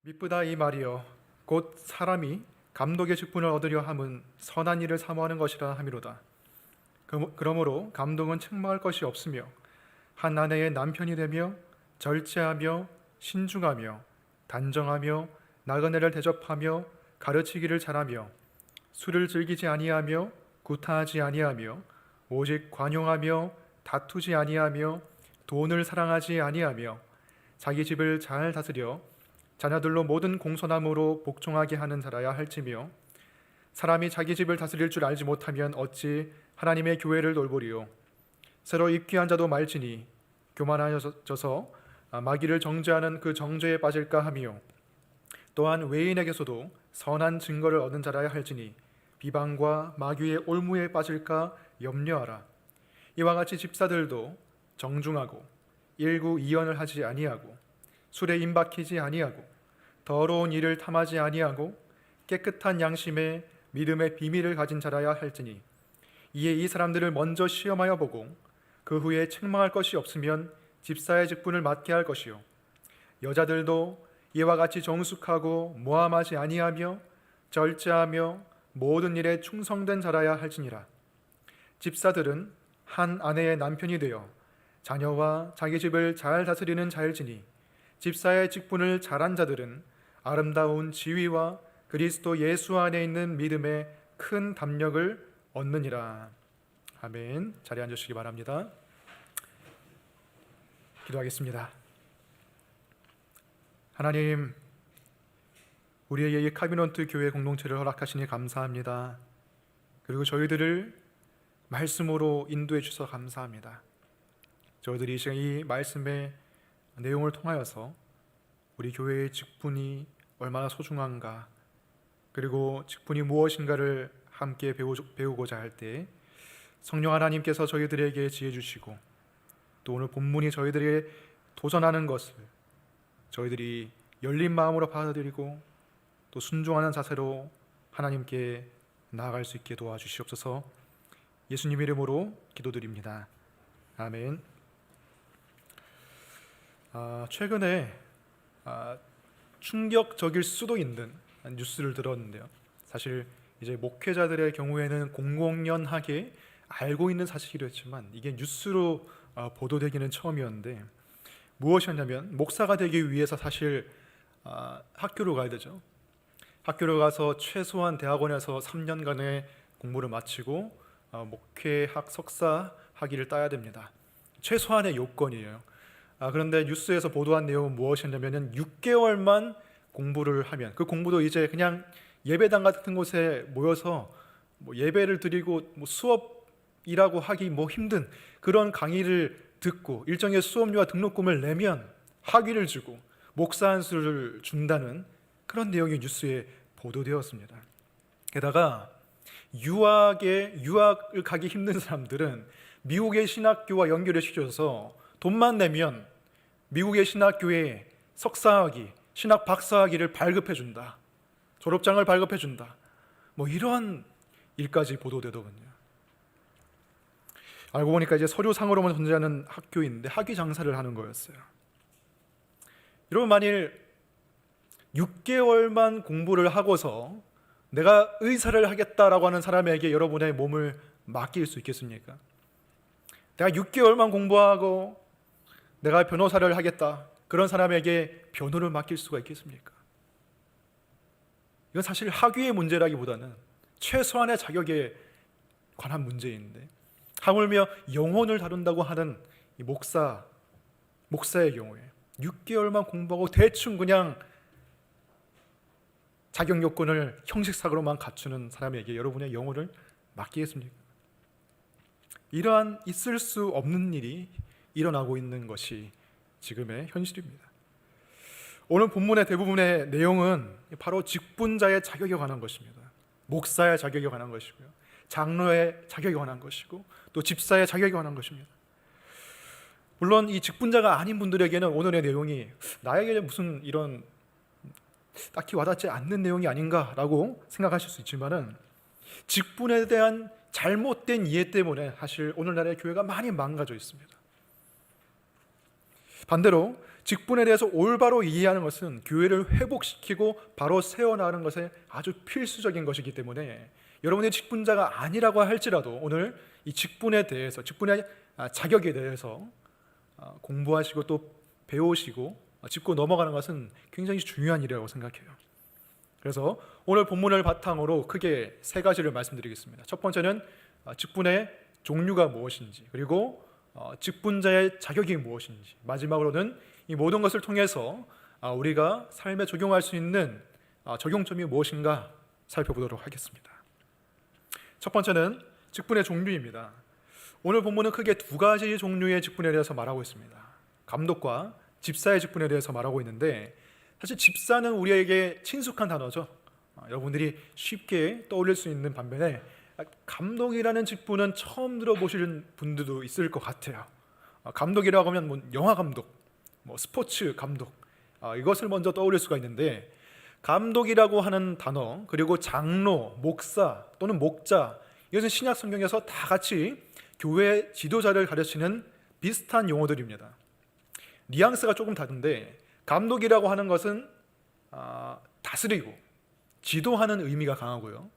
미쁘다 이 말이여 곧 사람이 감독의 직분을 얻으려 함은 선한 일을 사모하는 것이라 함이로다. 그러므로 감독은 책망할 것이 없으며 한 아내의 남편이 되며 절제하며 신중하며 단정하며 나그네를 대접하며 가르치기를 잘하며 술을 즐기지 아니하며 구타하지 아니하며 오직 관용하며 다투지 아니하며 돈을 사랑하지 아니하며 자기 집을 잘 다스려 자녀들로 모든 공손함으로 복종하게 하는 자라야 할지며, 사람이 자기 집을 다스릴 줄 알지 못하면 어찌 하나님의 교회를 돌보리요. 새로 입귀한 자도 말지니 교만하여져서 마귀를 정죄하는 그 정죄에 빠질까 하며, 또한 외인에게서도 선한 증거를 얻은 자라야 할지니 비방과 마귀의 올무에 빠질까 염려하라. 이와 같이 집사들도 정중하고 일구이연을 하지 아니하고 술에 임박히지 아니하고 더러운 일을 탐하지 아니하고 깨끗한 양심에 믿음의 비밀을 가진 자라야 할지니, 이에 이 사람들을 먼저 시험하여 보고 그 후에 책망할 것이 없으면 집사의 직분을 맡게 할 것이요, 여자들도 이와 같이 정숙하고 모함하지 아니하며 절제하며 모든 일에 충성된 자라야 할지니라. 집사들은 한 아내의 남편이 되어 자녀와 자기 집을 잘 다스리는 자일지니, 집사의 직분을 잘한 자들은 아름다운 지위와 그리스도 예수 안에 있는 믿음의 큰 담력을 얻느니라. 아멘. 자리에 앉으시기 바랍니다. 기도하겠습니다. 하나님, 우리에게 이 카비넌트 교회 공동체를 허락하시니 감사합니다. 그리고 저희들을 말씀으로 인도해 주셔서 감사합니다. 저희들이 이 시간 이 말씀의 내용을 통하여서 우리 교회의 직분이 얼마나 소중한가, 그리고 직분이 무엇인가를 함께 배우고자 할 때 성령 하나님께서 저희들에게 지혜 주시고, 또 오늘 본문이 저희들에게 도전하는 것을 저희들이 열린 마음으로 받아들이고 또 순종하는 자세로 하나님께 나아갈 수 있게 도와주시옵소서. 예수님 이름으로 기도드립니다. 아멘. 최근에 충격적일 수도 있는 뉴스를 들었는데요. 사실 이제 목회자들의 경우에는 공공연하게 알고 있는 사실이었지만 이게 뉴스로 보도되기는 처음이었는데, 무엇이었냐면 목사가 되기 위해서 사실 학교로 가야 되죠. 학교로 가서 최소한 대학원에서 3년간의 공부를 마치고 목회학 석사 학위를 따야 됩니다. 최소한의 요건이에요. 그런데 뉴스에서 보도한 내용은 무엇이었냐면 6개월만 공부를 하면, 그 공부도 이제 그냥 예배당 같은 곳에 모여서 예배를 드리고 수업이라고 하기 힘든 그런 강의를 듣고 일정의 수업료와 등록금을 내면 학위를 주고 목사 안수를 준다는 그런 내용이 뉴스에 보도되었습니다. 게다가 유학을 가기 힘든 사람들은 미국의 신학교와 연결을 시켜서 돈만 내면 미국의 신학교에 석사학위, 신학 박사학위를 발급해준다, 졸업장을 발급해준다, 이런 일까지 보도되더군요. 알고 보니까 이제 서류상으로만 존재하는 학교인데 학위 장사를 하는 거였어요. 여러분, 만일 6개월만 공부를 하고서 내가 의사를 하겠다라고 하는 사람에게 여러분의 몸을 맡길 수 있겠습니까? 내가 6개월만 공부하고 내가 변호사를 하겠다, 그런 사람에게 변호를 맡길 수가 있겠습니까? 이건 사실 학위의 문제라기보다는 최소한의 자격에 관한 문제인데, 하물며 영혼을 다룬다고 하는 이 목사의 경우에 6개월만 공부하고 대충 그냥 자격 요건을 형식상으로만 갖추는 사람에게 여러분의 영혼을 맡기겠습니까? 이러한 있을 수 없는 일이 일어나고 있는 것이 지금의 현실입니다. 오늘 본문의 대부분의 내용은 바로 직분자의 자격에 관한 것입니다. 목사의 자격에 관한 것이고요, 장로의 자격에 관한 것이고, 또 집사의 자격에 관한 것입니다. 물론 이 직분자가 아닌 분들에게는 오늘의 내용이 나에게 무슨 이런 딱히 와닿지 않는 내용이 아닌가라고 생각하실 수 있지만은, 직분에 대한 잘못된 이해 때문에 사실 오늘날의 교회가 많이 망가져 있습니다. 반대로 직분에 대해서 올바로 이해하는 것은 교회를 회복시키고 바로 세워나가는 것에 아주 필수적인 것이기 때문에 여러분이 직분자가 아니라고 할지라도 오늘 이 직분에 대해서, 직분의 자격에 대해서 공부하시고 또 배우시고 짚고 넘어가는 것은 굉장히 중요한 일이라고 생각해요. 그래서 오늘 본문을 바탕으로 크게 세 가지를 말씀드리겠습니다. 첫 번째는 직분의 종류가 무엇인지, 그리고 직분자의 자격이 무엇인지, 마지막으로는 이 모든 것을 통해서 우리가 삶에 적용할 수 있는 적용점이 무엇인가 살펴보도록 하겠습니다. 첫 번째는 직분의 종류입니다. 오늘 본문은 크게 두 가지 종류의 직분에 대해서 말하고 있습니다. 감독과 집사의 직분에 대해서 말하고 있는데, 사실 집사는 우리에게 친숙한 단어죠. 여러분들이 쉽게 떠올릴 수 있는 반면에 감독이라는 직분은 처음 들어보시는 분들도 있을 것 같아요. 감독이라고 하면 뭐 영화 감독, 뭐 스포츠 감독, 이것을 먼저 떠올릴 수가 있는데, 감독이라고 하는 단어, 그리고 장로, 목사 또는 목자, 이것은 신약 성경에서 다 같이 교회 지도자를 가르치는 비슷한 용어들입니다. 뉘앙스가 조금 다른데, 감독이라고 하는 것은 다스리고 지도하는 의미가 강하고요.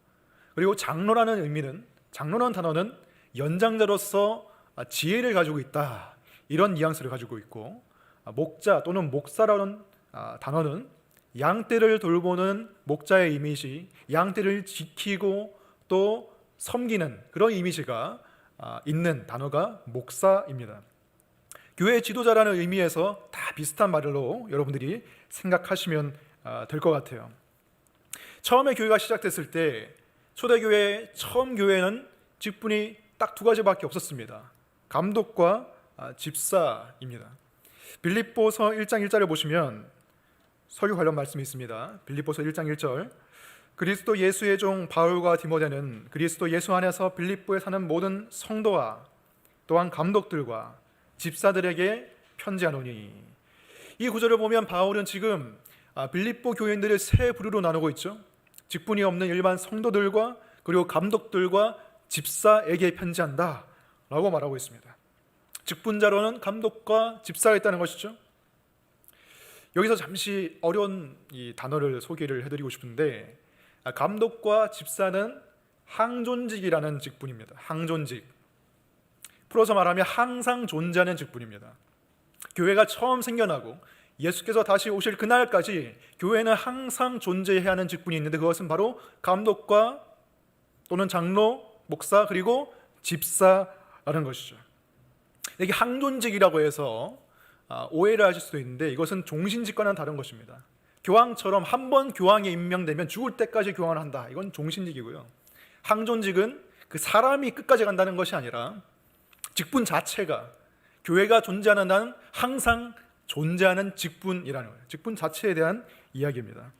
그리고 장로라는 단어는 연장자로서 지혜를 가지고 있다, 이런 뉘앙스를 가지고 있고, 목자 또는 목사라는 단어는 양떼를 돌보는 목자의 이미지, 양떼를 지키고 또 섬기는 그런 이미지가 있는 단어가 목사입니다. 교회 지도자라는 의미에서 다 비슷한 말로 여러분들이 생각하시면 될 것 같아요. 처음에 교회가 시작됐을 때 초대교회 처음 교회는 직분이 딱 두 가지밖에 없었습니다. 감독과 집사입니다. 빌립보서 1장 1절에 보시면 설교 관련 말씀이 있습니다. 빌립보서 1장 1절, 그리스도 예수의 종 바울과 디모데는 그리스도 예수 안에서 빌립보에 사는 모든 성도와 또한 감독들과 집사들에게 편지하노니. 이 구절을 보면 바울은 지금 빌립보 교인들을 세 부류로 나누고 있죠. 직분이 없는 일반 성도들과 그리고 감독들과 집사에게 편지한다 라고 말하고 있습니다. 직분자로는 감독과 집사가 있다는 것이죠. 여기서 잠시 어려운 이 단어를 소개를 해드리고 싶은데, 감독과 집사는 항존직이라는 직분입니다. 항존직, 풀어서 말하면 항상 존재하는 직분입니다. 교회가 처음 생겨나고 예수께서 다시 오실 그날까지 교회는 항상 존재해야 하는 직분이 있는데, 그것은 바로 감독과 또는 장로, 목사, 그리고 집사라는 것이죠. 이게 항존직이라고 해서 오해를 하실 수도 있는데, 이것은 종신직과는 다른 것입니다. 교황처럼 한 번 교황에 임명되면 죽을 때까지 교황을 한다, 이건 종신직이고요. 항존직은 그 사람이 끝까지 간다는 것이 아니라 직분 자체가, 교회가 존재하는 한 항상 존재하는 직분이라는 거예요. 직분 자체에 대한 이야기입니다.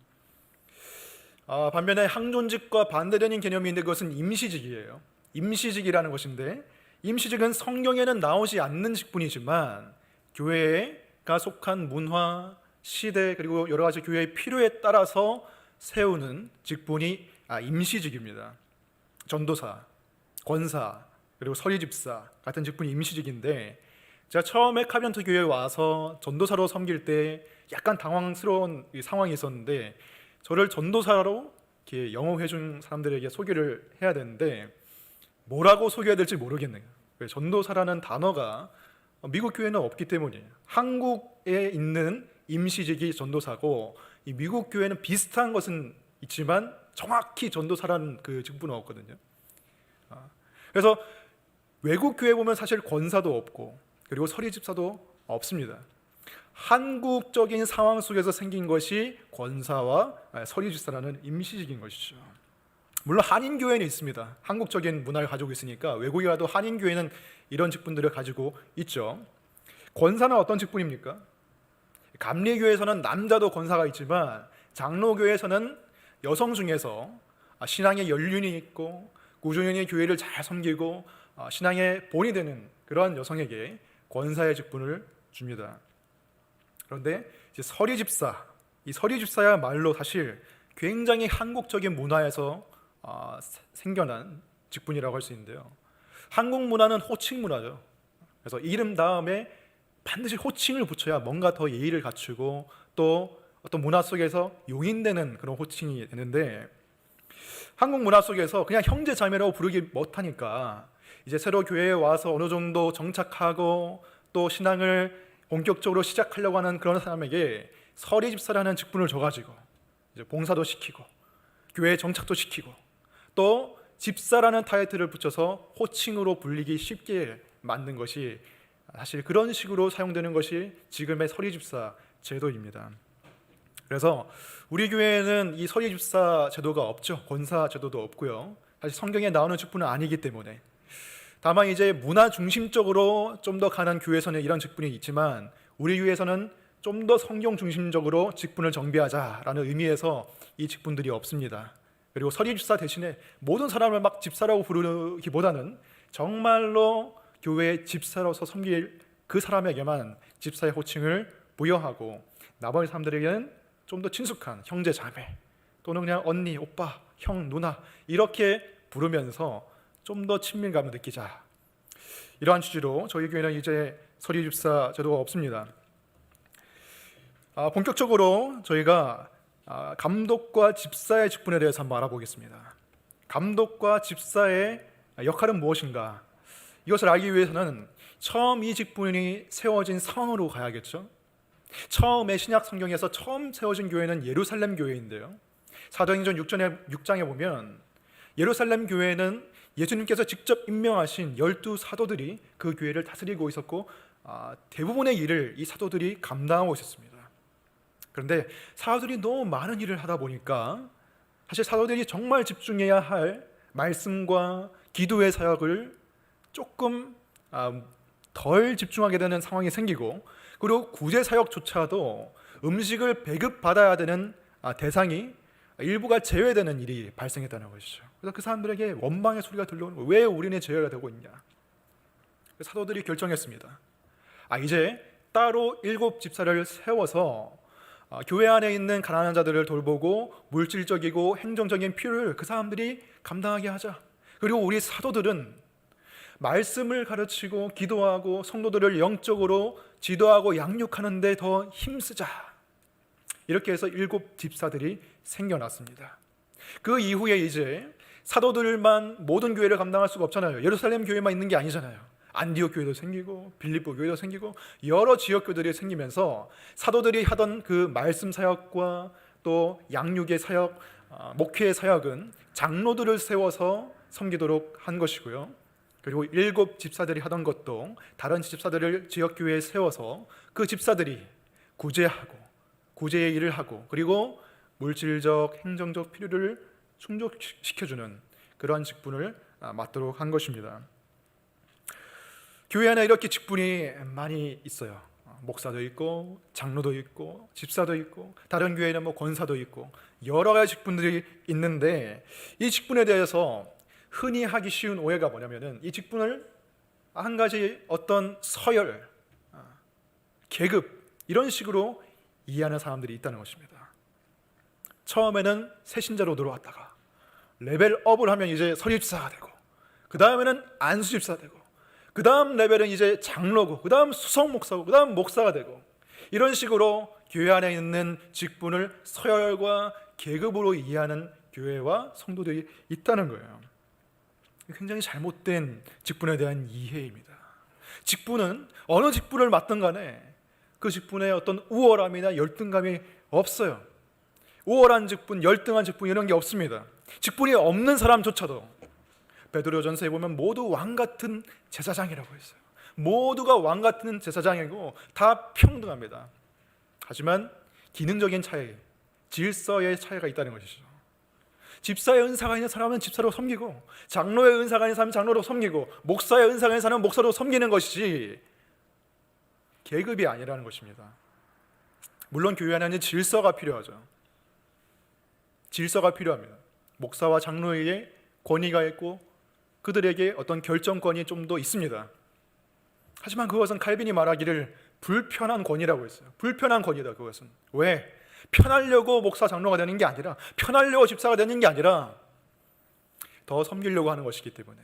반면에 항존직과 반대되는 개념이 있는데, 그것은 임시직이에요. 임시직이라는 것인데, 임시직은 성경에는 나오지 않는 직분이지만 교회가 속한 문화, 시대, 그리고 여러 가지 교회의 필요에 따라서 세우는 직분이 임시직입니다. 전도사, 권사, 그리고 서리집사 같은 직분이 임시직인데, 제가 처음에 카비넌트 교회에 와서 전도사로 섬길 때 약간 당황스러운 상황이 있었는데, 저를 전도사로 이렇게 영어해 준 사람들에게 소개를 해야 되는데 뭐라고 소개해야 될지 모르겠네요. 전도사라는 단어가 미국 교회는 없기 때문이에요. 한국에 있는 임시직이 전도사고, 이 미국 교회는 비슷한 것은 있지만 정확히 전도사라는 그 직분은 없거든요. 그래서 외국 교회 보면 사실 권사도 없고 그리고 서리집사도 없습니다. 한국적인 상황 속에서 생긴 것이 권사와 서리집사라는 임시직인 것이죠. 물론 한인교회는 있습니다. 한국적인 문화를 가지고 있으니까 외국에 가도 한인교회는 이런 직분들을 가지고 있죠. 권사는 어떤 직분입니까? 감리교회에서는 남자도 권사가 있지만 장로교회에서는 여성 중에서 신앙의 연륜이 있고 꾸준히 교회를 잘 섬기고 신앙의 본이 되는 그러한 여성에게 권사의 직분을 줍니다. 그런데 이제 서리집사, 이 서리집사야말로 사실 굉장히 한국적인 문화에서 생겨난 직분이라고 할 수 있는데요. 한국 문화는 호칭 문화죠. 그래서 이름 다음에 반드시 호칭을 붙여야 뭔가 더 예의를 갖추고 또 어떤 문화 속에서 용인되는 그런 호칭이 되는데, 한국 문화 속에서 그냥 형제 자매라고 부르기 못하니까 이제 새로 교회에 와서 어느 정도 정착하고 또 신앙을 본격적으로 시작하려고 하는 그런 사람에게 서리 집사라는 직분을 줘가지고 이제 봉사도 시키고 교회에 정착도 시키고 또 집사라는 타이틀을 붙여서 호칭으로 불리기 쉽게 만든 것이, 사실 그런 식으로 사용되는 것이 지금의 서리 집사 제도입니다. 그래서 우리 교회에는 이 서리 집사 제도가 없죠. 권사 제도도 없고요. 사실 성경에 나오는 직분은 아니기 때문에, 다만 이제 문화 중심적으로 좀 더 가는 교회에서는 이런 직분이 있지만 우리 교회에서는 좀 더 성경 중심적으로 직분을 정비하자라는 의미에서 이 직분들이 없습니다. 그리고 서리 집사 대신에 모든 사람을 막 집사라고 부르기보다는 정말로 교회의 집사로서 섬길 그 사람에게만 집사의 호칭을 부여하고 나머지 사람들에게는 좀 더 친숙한 형제 자매 또는 그냥 언니, 오빠, 형, 누나 이렇게 부르면서 좀 더 친밀감을 느끼자, 이러한 취지로 저희 교회는 이제 서리 집사 제도가 없습니다. 본격적으로 저희가 감독과 집사의 직분에 대해서 한번 알아보겠습니다. 감독과 집사의 역할은 무엇인가? 이것을 알기 위해서는 처음 이 직분이 세워진 상황으로 가야겠죠. 처음에 신약 성경에서 처음 세워진 교회는 예루살렘 교회인데요, 사도행전 6장에 보면 예루살렘 교회는 예수님께서 직접 임명하신 12사도들이 그 교회를 다스리고 있었고 대부분의 일을 이 사도들이 감당하고 있었습니다. 그런데 사도들이 너무 많은 일을 하다 보니까 사실 사도들이 정말 집중해야 할 말씀과 기도의 사역을 조금 덜 집중하게 되는 상황이 생기고, 그리고 구제 사역조차도 음식을 배급받아야 되는 대상이 일부가 제외되는 일이 발생했다는 것이죠. 그래서 그 사람들에게 원망의 소리가 들려오는 거예요. 왜 우리는 제외가 되고 있냐? 사도들이 결정했습니다. 이제 따로 7 집사를 세워서 교회 안에 있는 가난한 자들을 돌보고 물질적이고 행정적인 필요를 그 사람들이 감당하게 하자. 그리고 우리 사도들은 말씀을 가르치고 기도하고 성도들을 영적으로 지도하고 양육하는 데 더 힘쓰자. 이렇게 해서 7 집사들이 생겨났습니다. 그 이후에 이제 사도들만 모든 교회를 감당할 수가 없잖아요. 예루살렘 교회만 있는 게 아니잖아요. 안디옥 교회도 생기고 빌립보 교회도 생기고 여러 지역 교회들이 생기면서 사도들이 하던 그 말씀 사역과 또 양육의 사역, 목회의 사역은 장로들을 세워서 섬기도록 한 것이고요. 그리고 7 집사들이 하던 것도 다른 집사들을 지역 교회에 세워서 그 집사들이 구제하고 구제의 일을 하고 그리고 물질적, 행정적 필요를 충족시켜주는 그러한 직분을 맡도록 한 것입니다. 교회 안에 이렇게 직분이 많이 있어요. 목사도 있고 장로도 있고 집사도 있고 다른 교회는 권사도 있고 여러 가지 직분들이 있는데, 이 직분에 대해서 흔히 하기 쉬운 오해가 뭐냐면은 이 직분을 한 가지 어떤 서열, 계급 이런 식으로 이해하는 사람들이 있다는 것입니다. 처음에는 새신자로 들어왔다가 레벨업을 하면 이제 서립사가 되고, 그 다음에는 안수집사가 되고, 그 다음 레벨은 이제 장로고, 그 다음 수석목사고, 그 다음 목사가 되고, 이런 식으로 교회 안에 있는 직분을 서열과 계급으로 이해하는 교회와 성도들이 있다는 거예요. 굉장히 잘못된 직분에 대한 이해입니다. 직분은 어느 직분을 맡든 간에 그 직분에 어떤 우월함이나 열등감이 없어요. 우월한 직분, 열등한 직분 이런 게 없습니다. 직분이 없는 사람조차도 베드로전서에 보면 모두 왕 같은 제사장이라고 했어요. 모두가 왕 같은 제사장이고 다 평등합니다. 하지만 기능적인 차이, 질서의 차이가 있다는 것이죠. 집사의 은사가 있는 사람은 집사로 섬기고, 장로의 은사가 있는 사람은 장로로 섬기고, 목사의 은사가 있는 사람은 목사로 섬기는 것이지 계급이 아니라는 것입니다. 물론 교회 안에는 질서가 필요하죠. 질서가 필요합니다. 목사와 장로에게 권위가 있고 그들에게 어떤 결정권이 좀 더 있습니다. 하지만 그것은 칼빈이 말하기를 불편한 권위라고 했어요. 불편한 권위다. 그것은 왜? 편하려고 목사 장로가 되는 게 아니라, 편하려고 집사가 되는 게 아니라 더 섬기려고 하는 것이기 때문에,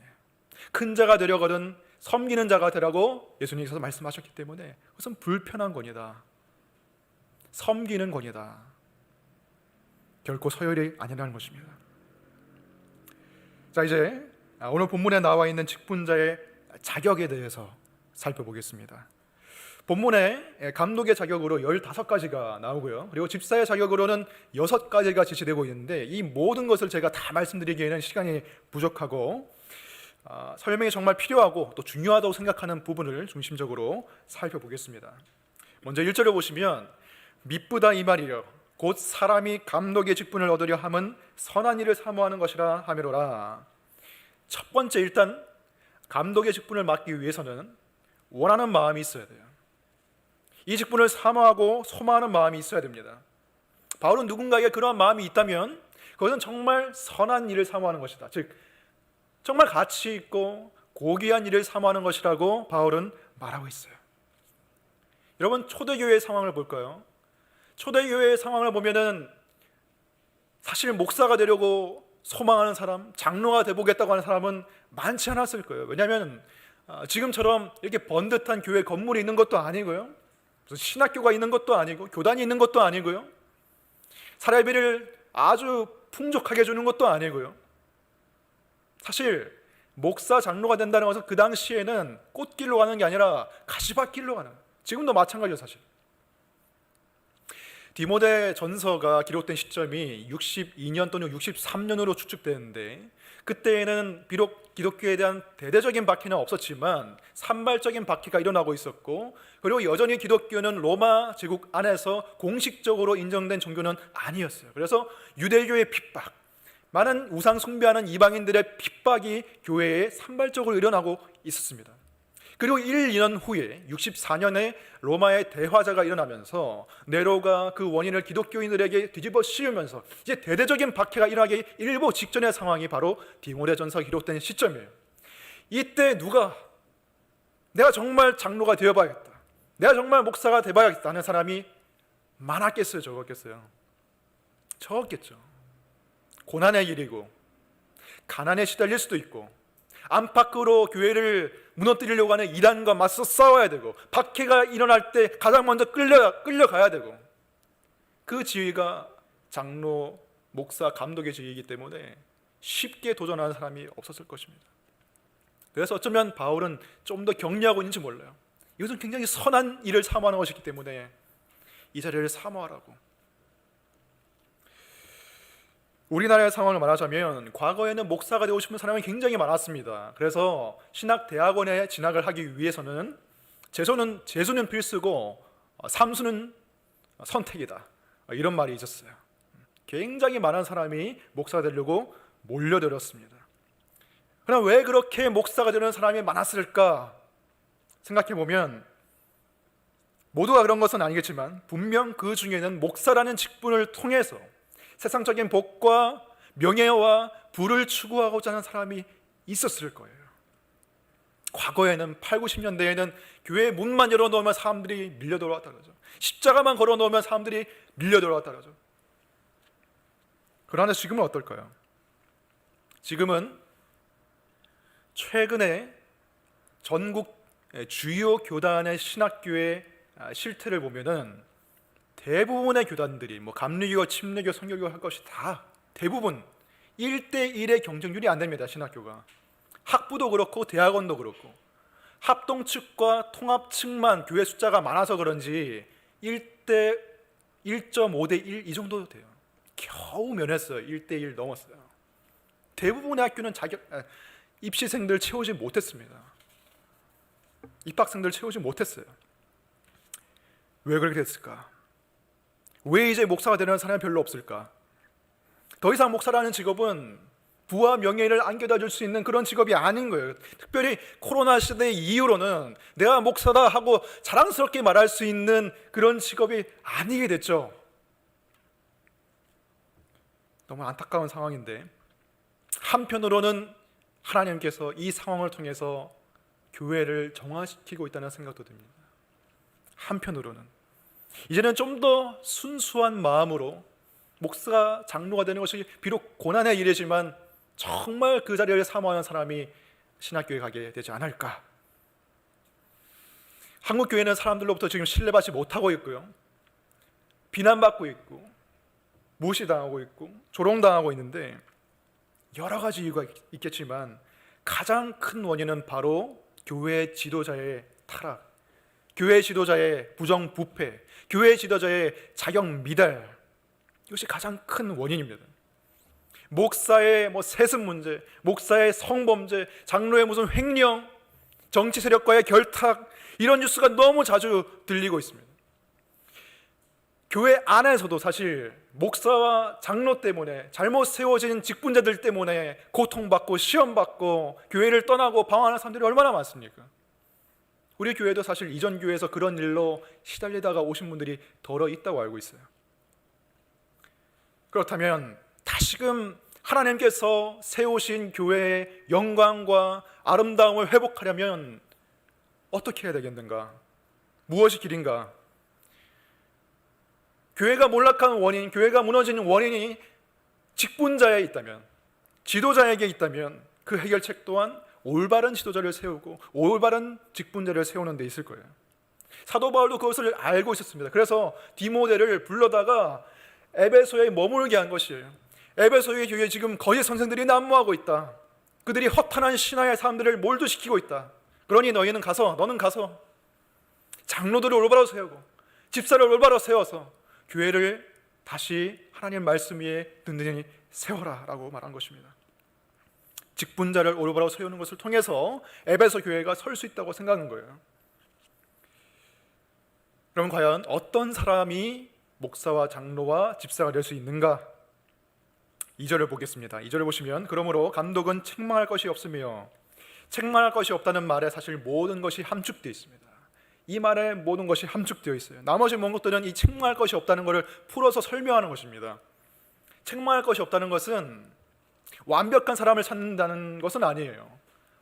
큰 자가 되려거든 섬기는 자가 되라고 예수님께서 말씀하셨기 때문에 그것은 불편한 권이다. 섬기는 권이다. 결코 서열이 아니라는 것입니다. 자, 이제 오늘 본문에 나와 있는 직분자의 자격에 대해서 살펴보겠습니다. 본문에 감독의 자격으로 15가지가 나오고요. 그리고 집사의 자격으로는 6가지가 지시되고 있는데 이 모든 것을 제가 다 말씀드리기에는 시간이 부족하고 설명이 정말 필요하고 또 중요하다고 생각하는 부분을 중심적으로 살펴보겠습니다. 먼저 1절을 보시면 미쁘다 이 말이여 곧 사람이 감독의 직분을 얻으려 함은 선한 일을 사모하는 것이라 하미로라. 첫 번째, 일단 감독의 직분을 맡기 위해서는 원하는 마음이 있어야 돼요. 이 직분을 사모하고 소망하는 마음이 있어야 됩니다. 바울은 누군가에게 그러한 마음이 있다면 그것은 정말 선한 일을 사모하는 것이다. 즉 정말 가치 있고 고귀한 일을 사모하는 것이라고 바울은 말하고 있어요. 여러분, 초대교회의 상황을 볼까요? 초대교회의 상황을 보면은 사실 목사가 되려고 소망하는 사람, 장로가 되보겠다고 하는 사람은 많지 않았을 거예요. 왜냐하면 지금처럼 이렇게 번듯한 교회 건물이 있는 것도 아니고요, 무슨 신학교가 있는 것도 아니고 교단이 있는 것도 아니고요, 사례비를 아주 풍족하게 주는 것도 아니고요. 사실 목사 장로가 된다는 것은 그 당시에는 꽃길로 가는 게 아니라 가시밭길로 가는, 지금도 마찬가지죠. 사실 디모데 전서가 기록된 시점이 62년 또는 63년으로 추측되는데 그때에는 비록 기독교에 대한 대대적인 박해는 없었지만 산발적인 박해가 일어나고 있었고, 그리고 여전히 기독교는 로마 제국 안에서 공식적으로 인정된 종교는 아니었어요. 그래서 유대교의 핍박, 많은 우상 숭배하는 이방인들의 핍박이 교회에 산발적으로 일어나고 있었습니다. 그리고 1, 2년 후에 64년에 로마의 대화자가 일어나면서 네로가 그 원인을 기독교인들에게 뒤집어 씌우면서 이제 대대적인 박해가 일어나기 일보 직전의 상황이 바로 디모데전서가 기록된 시점이에요. 이때 누가 내가 정말 장로가 되어봐야겠다, 내가 정말 목사가 되어봐야겠다 하는 사람이 많았겠어요? 적었겠어요? 적었겠죠. 고난의 일이고 가난에 시달릴 수도 있고 안팎으로 교회를 무너뜨리려고 하는 이단과 맞서 싸워야 되고 박해가 일어날 때 가장 먼저 끌려가야 되고, 그 지위가 장로, 목사, 감독의 지위이기 때문에 쉽게 도전하는 사람이 없었을 것입니다. 그래서 어쩌면 바울은 좀 더 격려하고 있는지 몰라요. 이것은 굉장히 선한 일을 사모하는 것이기 때문에 이 자리를 사모하라고. 우리나라의 상황을 말하자면 과거에는 목사가 되고 싶은 사람이 굉장히 많았습니다. 그래서 신학대학원에 진학을 하기 위해서는 재수는 필수고 삼수는 선택이다, 이런 말이 있었어요. 굉장히 많은 사람이 목사가 되려고 몰려들었습니다. 그럼 왜 그렇게 목사가 되는 사람이 많았을까 생각해보면 모두가 그런 것은 아니겠지만 분명 그 중에는 목사라는 직분을 통해서 세상적인 복과 명예와 부를 추구하고자 하는 사람이 있었을 거예요. 과거에는 8, 90년대에는 교회 문만 열어놓으면 사람들이 밀려 들어왔다 그러죠. 십자가만 걸어놓으면 사람들이 밀려 들어왔다 그러죠. 그러나 지금은 어떨까요? 지금은 최근에 전국 주요 교단의 신학교의 실태를 보면은 대부분의 교단들이 감리교, 침례교, 성결교 할 것이 다 대부분 1대1의 경쟁률이 안 됩니다. 신학교가 학부도 그렇고 대학원도 그렇고 합동 측과 통합 측만 교회 숫자가 많아서 그런지 1.5대 1 이 정도 돼요. 겨우 면했어요. 1대1 넘었어요. 대부분의 학교는 입시생들 채우지 못했습니다. 입학생들 채우지 못했어요. 왜 그렇게 됐을까? 왜 이제 목사가 되는 사람이 별로 없을까? 더 이상 목사라는 직업은 부와 명예를 안겨다 줄 수 있는 그런 직업이 아닌 거예요. 특별히 코로나 시대 이후로는 내가 목사다 하고 자랑스럽게 말할 수 있는 그런 직업이 아니게 됐죠. 너무 안타까운 상황인데 한편으로는 하나님께서 이 상황을 통해서 교회를 정화시키고 있다는 생각도 듭니다. 한편으로는 이제는 좀 더 순수한 마음으로 목사, 장로가 되는 것이 비록 고난의 일이지만 정말 그 자리를 사모하는 사람이 신학교에 가게 되지 않을까, 한국 교회는 사람들로부터 지금 신뢰받지 못하고 있고요, 비난받고 있고 무시당하고 있고 조롱당하고 있는데, 여러 가지 이유가 있겠지만 가장 큰 원인은 바로 교회 지도자의 타락, 교회 지도자의 부정부패, 교회 지도자의 자격 미달, 이것이 가장 큰 원인입니다. 목사의 세습 문제, 목사의 성범죄, 장로의 무슨 횡령, 정치 세력과의 결탁, 이런 뉴스가 너무 자주 들리고 있습니다. 교회 안에서도 사실 목사와 장로 때문에, 잘못 세워진 직분자들 때문에 고통받고 시험받고 교회를 떠나고 방황하는 사람들이 얼마나 많습니까? 우리 교회도 사실 이전 교회에서 그런 일로 시달리다가 오신 분들이 더러 있다고 알고 있어요. 그렇다면 다시금 하나님께서 세우신 교회의 영광과 아름다움을 회복하려면 어떻게 해야 되겠는가? 무엇이 길인가? 교회가 몰락하는 원인, 교회가 무너지는 원인이 직분자에 있다면, 지도자에게 있다면 그 해결책 또한 올바른 지도자를 세우고 올바른 직분자를 세우는 데 있을 거예요. 사도 바울도 그것을 알고 있었습니다. 그래서 디모데를 불러다가 에베소에 머물게 한 것이에요. 에베소의 교회에 지금 거짓 선생들이 난무하고 있다. 그들이 허탄한 신화의 사람들을 몰두시키고 있다. 그러니 너는 가서 장로들을 올바로 세우고 집사를 올바로 세워서 교회를 다시 하나님 말씀 위에 든든히 세워라 라고 말한 것입니다. 직분자를 올바로 세우는 것을 통해서 에베소 교회가 설 수 있다고 생각한 거예요. 그럼 과연 어떤 사람이 목사와 장로와 집사가 될 수 있는가? 2절을 보겠습니다. 2절을 보시면, 그러므로 감독은 책망할 것이 없으며, 책망할 것이 없다는 말에 사실 모든 것이 함축되어 있습니다. 이 말에 모든 것이 함축되어 있어요. 나머지 모든 것들은 이 책망할 것이 없다는 것을 풀어서 설명하는 것입니다. 책망할 것이 없다는 것은 완벽한 사람을 찾는다는 것은 아니에요.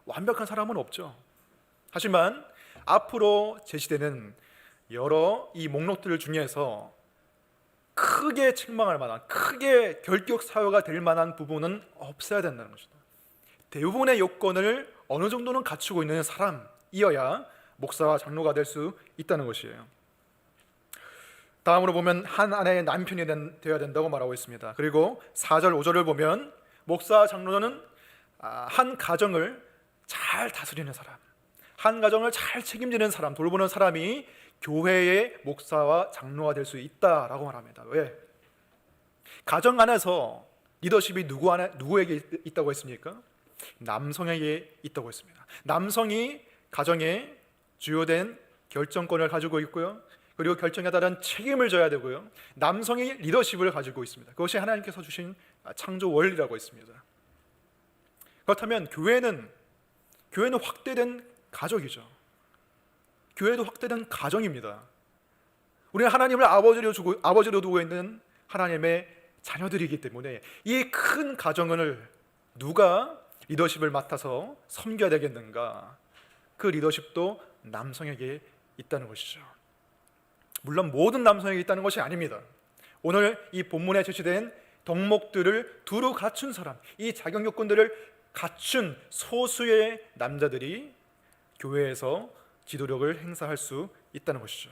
완벽한 사람은 없죠. 하지만 앞으로 제시되는 여러 이 목록들 중에서 크게 책망할 만한, 크게 결격 사유가 될 만한 부분은 없어야 된다는 것이다. 대부분의 요건을 어느 정도는 갖추고 있는 사람이어야 목사와 장로가 될 수 있다는 것이에요. 다음으로 보면 한 아내의 남편이 되어야 된다고 말하고 있습니다. 그리고 4절 5절을 보면 목사와 장로는 한 가정을 잘 다스리는 사람, 한 가정을 잘 책임지는 사람, 돌보는 사람이 교회의 목사와 장로가 될 수 있다라고 말합니다. 왜? 가정 안에서 리더십이 누구에게 있다고 했습니까? 남성에게 있다고 했습니다. 남성이 가정의 주요된 결정권을 가지고 있고요, 그리고 결정에 따른 책임을 져야 되고요, 남성이 리더십을 가지고 있습니다. 그것이 하나님께서 주신 창조 원리라고 했습니다. 그렇다면 교회는 확대된 가족이죠. 교회도 확대된 가정입니다. 우리는 하나님을 아버지로 두고 있는 하나님의 자녀들이기 때문에 이 큰 가정을 누가 리더십을 맡아서 섬겨야 되겠는가? 그 리더십도 남성에게 있다는 것이죠. 물론 모든 남성에게 있다는 것이 아닙니다. 오늘 이 본문에 제시된 덕목들을 두루 갖춘 사람, 이 자격 요건들을 갖춘 소수의 남자들이 교회에서 지도력을 행사할 수 있다는 것이죠.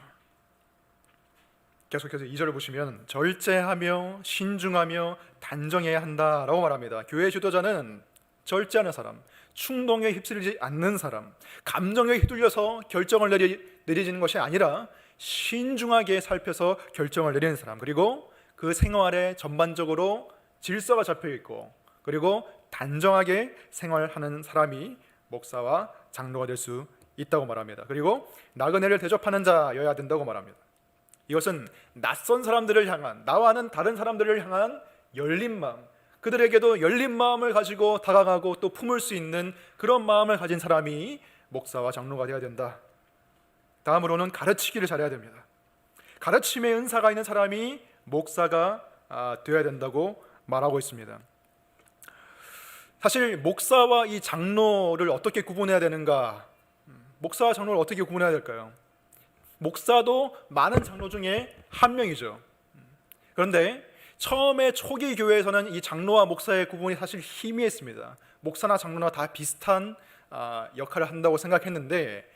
계속해서 2절을 보시면 절제하며 신중하며 단정해야 한다라고 말합니다. 교회 지도자는 절제하는 사람, 충동에 휩쓸리지 않는 사람, 감정에 휘둘려서 결정을 내리지는 것이 아니라 신중하게 살펴서 결정을 내리는 사람, 그리고 그 생활에 전반적으로 질서가 잡혀 있고 그리고 단정하게 생활하는 사람이 목사와 장로가 될 수 있다고 말합니다. 그리고 나그네를 대접하는 자여야 된다고 말합니다. 이것은 낯선 사람들을 향한, 나와는 다른 사람들을 향한 열린 마음, 그들에게도 열린 마음을 가지고 다가가고 또 품을 수 있는 그런 마음을 가진 사람이 목사와 장로가 되어야 된다. 다음으로는 가르치기를 잘해야 됩니다. 가르침의 은사가 있는 사람이 목사가 되어야 된다고 말하고 있습니다. 사실 목사와 이 장로를 어떻게 구분해야 되는가? 목사와 장로를 어떻게 구분해야 될까요? 목사도 많은 장로 중에 한 명이죠. 그런데 처음에 초기 교회에서는 이 장로와 목사의 구분이 사실 희미했습니다. 목사나 장로나 다 비슷한 역할을 한다고 생각했는데,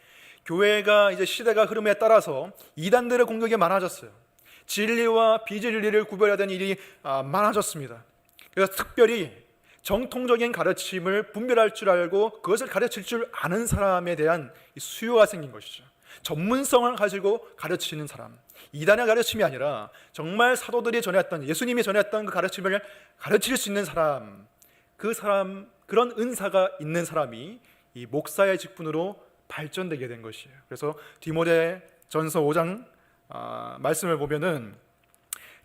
교회가 이제 시대가 흐름에 따라서 이단들의 공격이 많아졌어요. 진리와 비진리를 구별해야 되는 일이 많아졌습니다. 그래서 특별히 정통적인 가르침을 분별할 줄 알고 그것을 가르칠 줄 아는 사람에 대한 수요가 생긴 것이죠. 전문성을 가지고 가르치는 사람, 이단의 가르침이 아니라 정말 사도들이 전했던, 예수님이 전했던 그 가르침을 가르칠 수 있는 사람, 그런 은사가 있는 사람이 이 목사의 직분으로 발전되게 된 것이에요. 그래서 디모데전서 5장 말씀을 보면은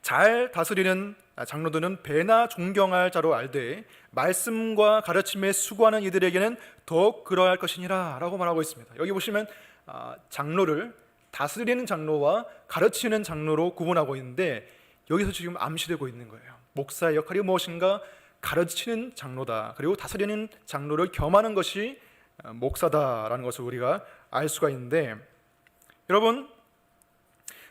잘 다스리는 장로들은 배나 존경할 자로 알되 말씀과 가르침에 수고하는 이들에게는 더욱 그러할 것이니라 라고 말하고 있습니다. 여기 보시면 장로를 다스리는 장로와 가르치는 장로로 구분하고 있는데 여기서 지금 암시되고 있는 거예요. 목사의 역할이 무엇인가? 가르치는 장로다. 그리고 다스리는 장로를 겸하는 것이 목사다라는 것을 우리가 알 수가 있는데, 여러분,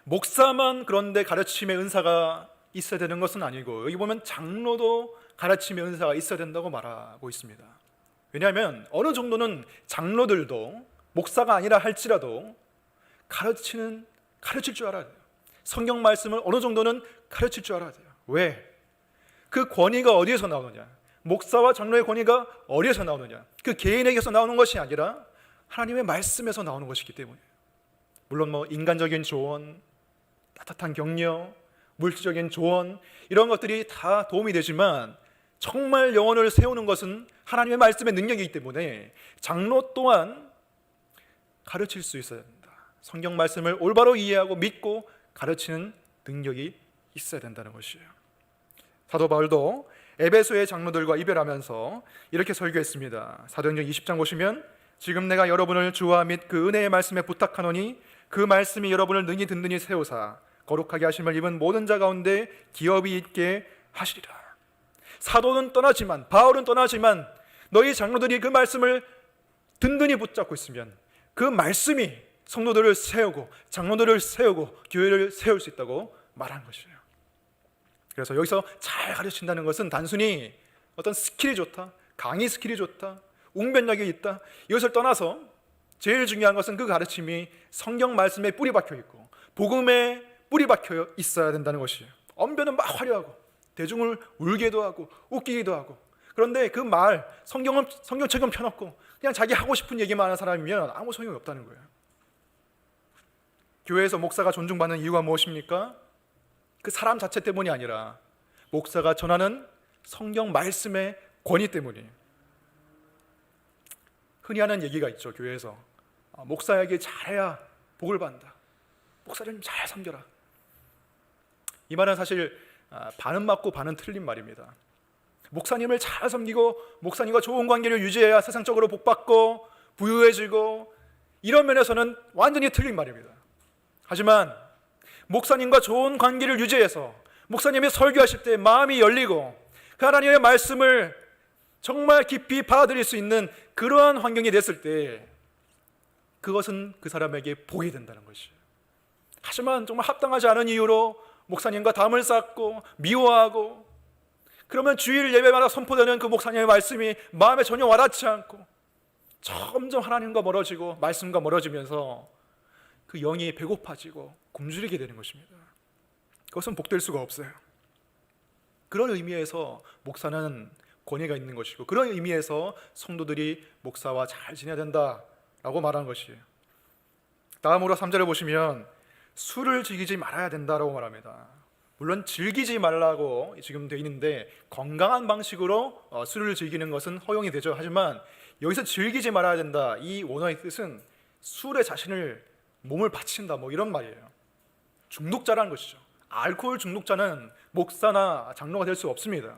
목사만 그런데 가르침의 은사가 있어야 되는 것은 아니고 여기 보면 장로도 가르침의 은사가 있어야 된다고 말하고 있습니다. 왜냐하면 어느 정도는 장로들도 목사가 아니라 할지라도 가르칠 줄 알아야 돼요. 성경 말씀을 어느 정도는 가르칠 줄 알아야 돼요. 왜? 그 권위가 어디에서 나오느냐? 목사와 장로의 권위가 어디에서 나오느냐? 그 개인에게서 나오는 것이 아니라 하나님의 말씀에서 나오는 것이기 때문이에요. 물론 인간적인 조언, 따뜻한 격려, 물질적인 조언, 이런 것들이 다 도움이 되지만 정말 영혼을 세우는 것은 하나님의 말씀의 능력이기 때문에 장로 또한 가르칠 수 있어야 된다. 성경 말씀을 올바로 이해하고 믿고 가르치는 능력이 있어야 된다는 것이에요. 사도 바울도 에베소의 장로들과 이별하면서 이렇게 설교했습니다. 사도행전 20장 보시면 지금 내가 여러분을 주와 및 그 은혜의 말씀에 부탁하노니 그 말씀이 여러분을 능히 든든히 세우사 거룩하게 하심을 입은 모든 자 가운데 기업이 있게 하시리라. 사도는 떠나지만, 바울은 떠나지만 너희 장로들이 그 말씀을 든든히 붙잡고 있으면 그 말씀이 성도들을 세우고 장로들을 세우고 교회를 세울 수 있다고 말한 것이에요. 그래서 여기서 잘 가르친다는 것은 단순히 어떤 스킬이 좋다, 강의 스킬이 좋다, 웅변력이 있다, 이것을 떠나서 제일 중요한 것은 그 가르침이 성경 말씀에 뿌리 박혀 있고 복음에 뿌리 박혀 있어야 된다는 것이에요. 언변은 막 화려하고 대중을 울게도 하고 웃기기도 하고, 그런데 그 말, 성경책은 펴놓고 그냥 자기 하고 싶은 얘기만 하는 사람이면 아무 소용이 없다는 거예요. 교회에서 목사가 존중받는 이유가 무엇입니까? 그 사람 자체 때문이 아니라 목사가 전하는 성경 말씀의 권위 때문이에요. 흔히 하는 얘기가 있죠. 교회에서 목사에게 잘해야 복을 받는다. 목사를 잘 섬겨라. 이 말은 사실 반은 맞고 반은 틀린 말입니다. 목사님을 잘 섬기고 목사님과 좋은 관계를 유지해야 세상적으로 복받고 부유해지고, 이런 면에서는 완전히 틀린 말입니다. 하지만 목사님과 좋은 관계를 유지해서 목사님이 설교하실 때 마음이 열리고 그 하나님의 말씀을 정말 깊이 받아들일 수 있는 그러한 환경이 됐을 때 그것은 그 사람에게 복이 된다는 것이에요. 하지만 정말 합당하지 않은 이유로 목사님과 담을 쌓고 미워하고, 그러면 주일 예배마다 선포되는 그 목사님의 말씀이 마음에 전혀 와닿지 않고 점점 하나님과 멀어지고 말씀과 멀어지면서 그 영이 배고파지고 굶주리게 되는 것입니다. 그것은 복될 수가 없어요. 그런 의미에서 목사는 권위가 있는 것이고, 그런 의미에서 성도들이 목사와 잘 지내야 된다라고 말하는 것이에요. 다음으로 3절을 보시면 술을 즐기지 말아야 된다라고 말합니다. 물론 즐기지 말라고 지금 되어 있는데 건강한 방식으로 술을 즐기는 것은 허용이 되죠. 하지만 여기서 즐기지 말아야 된다, 이 원어의 뜻은 술에 자신을 몸을 바친다, 이런 말이에요. 중독자라는 것이죠. 알코올 중독자는 목사나 장로가 될 수 없습니다.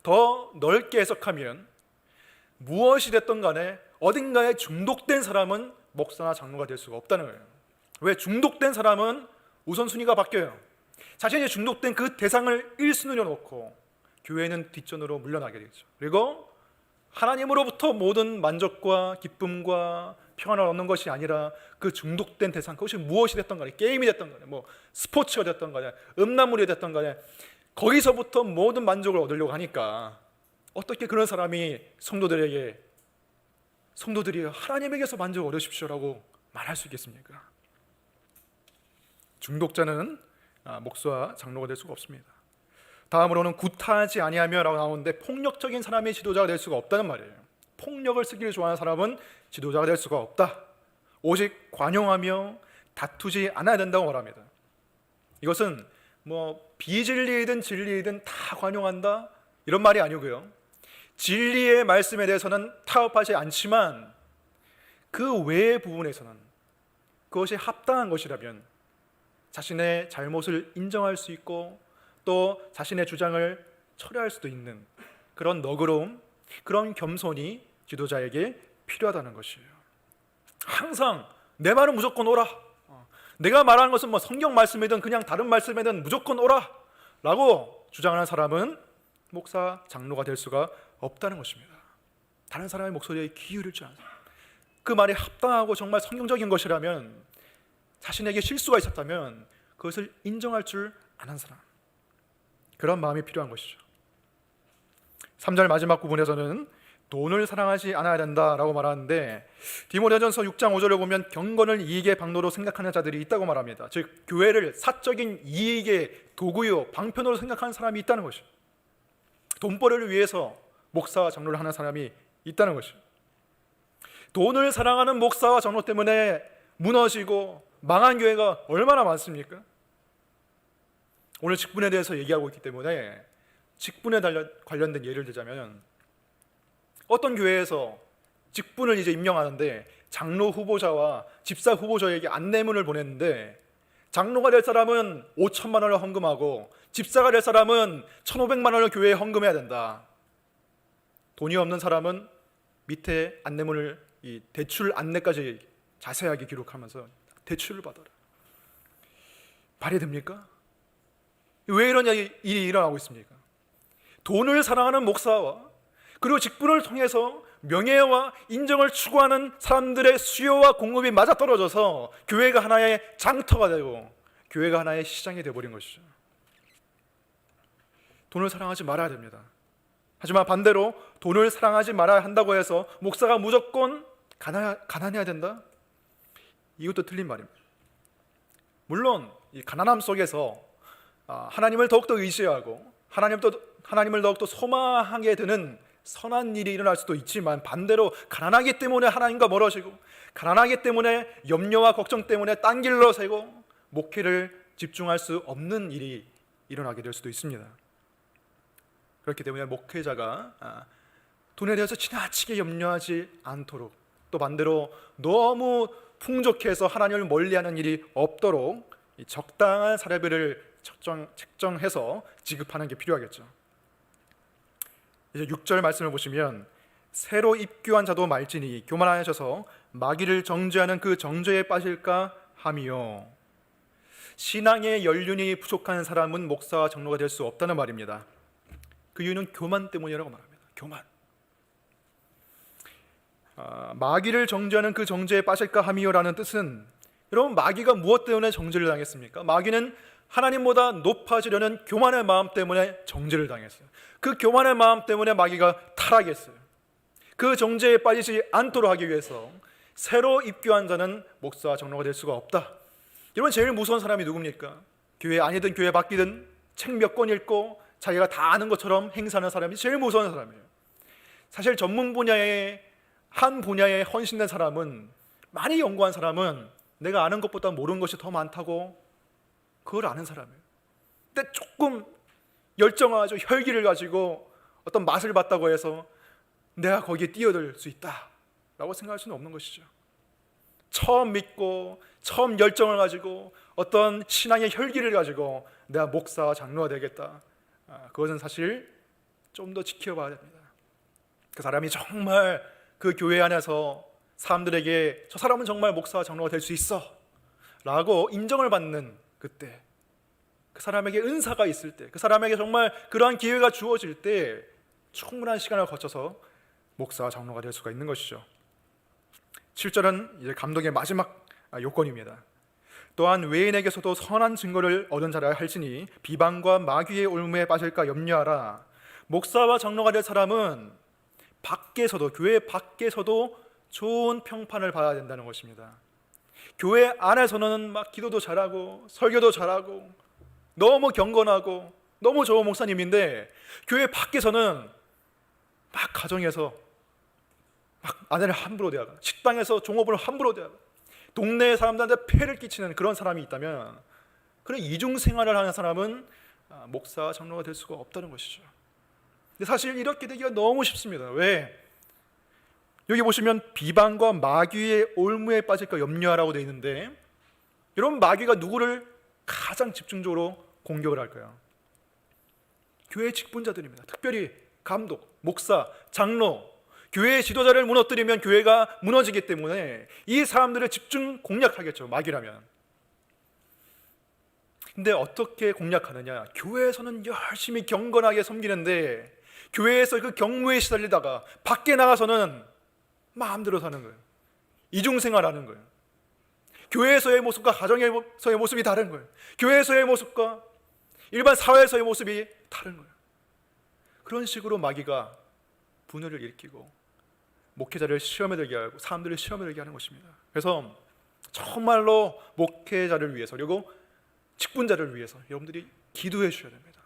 더 넓게 해석하면 무엇이 됐든 간에 어딘가에 중독된 사람은 목사나 장로가 될 수가 없다는 거예요. 왜? 중독된 사람은 우선순위가 바뀌어요. 자신이 중독된 그 대상을 1순위로 놓고 교회는 뒷전으로 물러나게 되죠. 그리고 하나님으로부터 모든 만족과 기쁨과 평안을 얻는 것이 아니라 그 중독된 대상, 그것이 무엇이 됐던 간에, 게임이 됐던 간에, 스포츠가 됐던 간에, 음란물이 됐던 간에 거기서부터 모든 만족을 얻으려고 하니까 어떻게 그런 사람이 성도들에게 성도들이 하나님에게서 만족 얻으십시오라고 말할 수 있겠습니까? 중독자는 목사와 장로가 될 수가 없습니다. 다음으로는 구타하지 아니하며라고 나오는데 폭력적인 사람이 지도자가 될 수가 없다는 말이에요. 폭력을 쓰기를 좋아하는 사람은 지도자가 될 수가 없다. 오직 관용하며 다투지 않아야 된다고 말합니다. 이것은 비진리이든 진리이든 다 관용한다 이런 말이 아니고요. 진리의 말씀에 대해서는 타협하지 않지만 그 외의 부분에서는 그것이 합당한 것이라면 자신의 잘못을 인정할 수 있고 또 자신의 주장을 철회할 수도 있는 그런 너그러움, 그런 겸손이 지도자에게 필요하다는 것이에요. 항상 내 말은 무조건 옳아, 내가 말하는 것은 성경 말씀이든 그냥 다른 말씀이든 무조건 옳아 라고 주장하는 사람은 목사, 장로가 될 수가 없다는 것입니다. 다른 사람의 목소리에 귀 기울이지 않아요. 그 말이 합당하고 정말 성경적인 것이라면, 자신에게 실수가 있었다면 그것을 인정할 줄 아는 사람, 그런 마음이 필요한 것이죠. 3절 마지막 부분에서는 돈을 사랑하지 않아야 된다라고 말하는데, 디모데전서 6장 5절을 보면 경건을 이익의 방도로 생각하는 자들이 있다고 말합니다. 즉 교회를 사적인 이익의 도구요 방편으로 생각하는 사람이 있다는 것이죠. 돈벌이를 위해서 목사와 장로를 하는 사람이 있다는 것이죠. 돈을 사랑하는 목사와 장로 때문에 무너지고 망한 교회가 얼마나 많습니까? 오늘 직분에 대해서 얘기하고 있기 때문에 직분에 관련된 예를 들자면, 어떤 교회에서 직분을 이제 임명하는데 장로 후보자와 집사 후보자에게 안내문을 보냈는데, 장로가 될 사람은 5천만 원을 헌금하고 집사가 될 사람은 1,500만 원을 교회에 헌금해야 된다. 돈이 없는 사람은 밑에 안내문을 이 대출 안내까지 자세하게 기록하면서 대출을 받아라. 말이 됩니까? 왜 이런 일이 일어나고 있습니까? 돈을 사랑하는 목사와 그리고 직분을 통해서 명예와 인정을 추구하는 사람들의 수요와 공급이 맞아떨어져서 교회가 하나의 장터가 되고 교회가 하나의 시장이 되어버린 것이죠. 돈을 사랑하지 말아야 됩니다. 하지만 반대로 돈을 사랑하지 말아야 한다고 해서 목사가 무조건 가난해야 된다? 이것도 틀린 말입니다. 물론 이 가난함 속에서 하나님을 더욱더 의지하고 하나님을 더욱더 소망하게 되는 선한 일이 일어날 수도 있지만, 반대로 가난하기 때문에 하나님과 멀어지고 가난하기 때문에 염려와 걱정 때문에 딴 길로 새고 목회를 집중할 수 없는 일이 일어나게 될 수도 있습니다. 그렇기 때문에 목회자가 돈에 대해서 지나치게 염려하지 않도록, 또 반대로 너무 풍족해서 하나님을 멀리하는 일이 없도록 적당한 사례비를 책정해서 지급하는 게 필요하겠죠. 이제 6절 말씀을 보시면, 새로 입교한 자도 말지니 교만하셔서 마귀를 정죄하는 그 정죄에 빠질까 하며, 신앙의 연륜이 부족한 사람은 목사와 장로가 될 수 없다는 말입니다. 그 이유는 교만 때문이라고 말합니다. 교만. 마귀를 정죄하는 그 정죄에 빠질까 하미요라는 뜻은, 여러분 마귀가 무엇 때문에 정죄를 당했습니까? 마귀는 하나님보다 높아지려는 교만의 마음 때문에 정죄를 당했어요. 그 교만의 마음 때문에 마귀가 타락했어요. 그 정죄에 빠지지 않도록 하기 위해서 새로 입교한 자는 목사와 장로가 될 수가 없다. 여러분 제일 무서운 사람이 누굽니까? 교회 아니든 교회 밖이든 책 몇 권 읽고 자기가 다 아는 것처럼 행사하는 사람이 제일 무서운 사람이에요. 사실 전문 분야의 한 분야에 헌신된 사람은, 많이 연구한 사람은 내가 아는 것보다 모르는 것이 더 많다고 그걸 아는 사람이에요. 근데 조금 열정하죠. 혈기를 가지고 어떤 맛을 봤다고 해서 내가 거기에 뛰어들 수 있다라고 생각할 수는 없는 것이죠. 처음 믿고 처음 열정을 가지고 어떤 신앙의 혈기를 가지고 내가 목사와 장로가 되겠다, 그것은 사실 좀 더 지켜봐야 됩니다. 그 사람이 정말 그 교회 안에서 사람들에게 저 사람은 정말 목사와 장로가 될 수 있어 라고 인정을 받는 그때, 그 사람에게 은사가 있을 때, 그 사람에게 정말 그러한 기회가 주어질 때 충분한 시간을 거쳐서 목사와 장로가 될 수가 있는 것이죠. 7절은 이제 감독의 마지막 요건입니다. 또한 외인에게서도 선한 증거를 얻은 자라 할지니 비방과 마귀의 올무에 빠질까 염려하라. 목사와 장로가 될 사람은 밖에서도, 교회 밖에서도 좋은 평판을 받아야 된다는 것입니다. 교회 안에서는 막 기도도 잘하고 설교도 잘하고 너무 경건하고 너무 좋은 목사님인데 교회 밖에서는 막 가정에서 막 아내를 함부로 대하고 식당에서 종업원을 함부로 대하고 동네 사람들한테 폐를 끼치는 그런 사람이 있다면 그런 이중 생활을 하는 사람은 목사, 장로가 될 수가 없다는 것이죠. 근데 사실 이렇게 되기가 너무 쉽습니다. 왜? 여기 보시면 비방과 마귀의 올무에 빠질까 염려하라고 되어 있는데 여러분, 마귀가 누구를 가장 집중적으로 공격을 할까요? 교회 직분자들입니다. 특별히 감독, 목사, 장로, 교회의 지도자를 무너뜨리면 교회가 무너지기 때문에 이 사람들을 집중 공략하겠죠, 마귀라면. 근데 어떻게 공략하느냐? 교회에서는 열심히 경건하게 섬기는데 교회에서 그 경무에 시달리다가 밖에 나가서는 마음대로 사는 거예요. 이중생활하는 거예요. 교회에서의 모습과 가정에서의 모습이 다른 거예요. 교회에서의 모습과 일반 사회에서의 모습이 다른 거예요. 그런 식으로 마귀가 분열을 일으키고 목회자를 시험에 들게 하고 사람들을 시험에 들게 하는 것입니다. 그래서 정말로 목회자를 위해서 그리고 직분자를 위해서 여러분들이 기도해 주셔야 됩니다.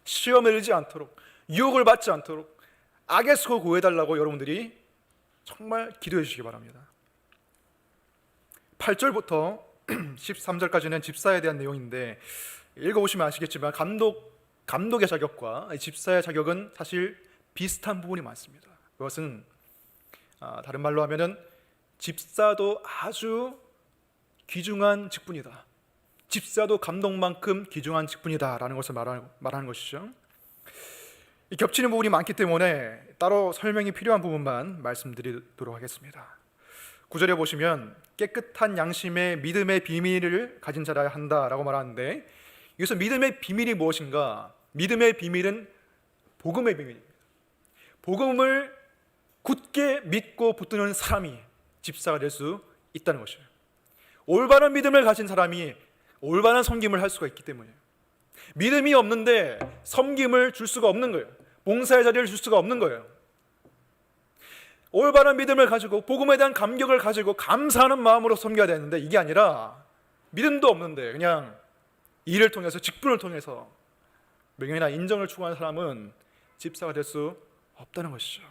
시험에 들지 않도록, 유혹을 받지 않도록 악의 수고 구해달라고 여러분들이 정말 기도해 주시기 바랍니다. 8절부터 13절까지는 집사에 대한 내용인데 읽어보시면 아시겠지만 감독의 자격과 집사의 자격은 사실 비슷한 부분이 많습니다. 그것은 다른 말로 하면은 집사도 아주 귀중한 직분이다. 집사도 감독만큼 귀중한 직분이다라는 것을 말하는 것이죠. 겹치는 부분이 많기 때문에 따로 설명이 필요한 부분만 말씀드리도록 하겠습니다. 9절에 보시면 깨끗한 양심의 믿음의 비밀을 가진 자라야 한다라고 말하는데 여기서 믿음의 비밀이 무엇인가? 믿음의 비밀은 복음의 비밀입니다. 복음을 굳게 믿고 붙드는 사람이 집사가 될 수 있다는 것이에요. 올바른 믿음을 가진 사람이 올바른 섬김을 할 수가 있기 때문이에요. 믿음이 없는데 섬김을 줄 수가 없는 거예요. 봉사의 자리를 줄 수가 없는 거예요. 올바른 믿음을 가지고 복음에 대한 감격을 가지고 감사하는 마음으로 섬겨야 되는데 이게 아니라 믿음도 없는데 그냥 일을 통해서 직분을 통해서 명예나 인정을 추구하는 사람은 집사가 될 수 없다는 것이죠.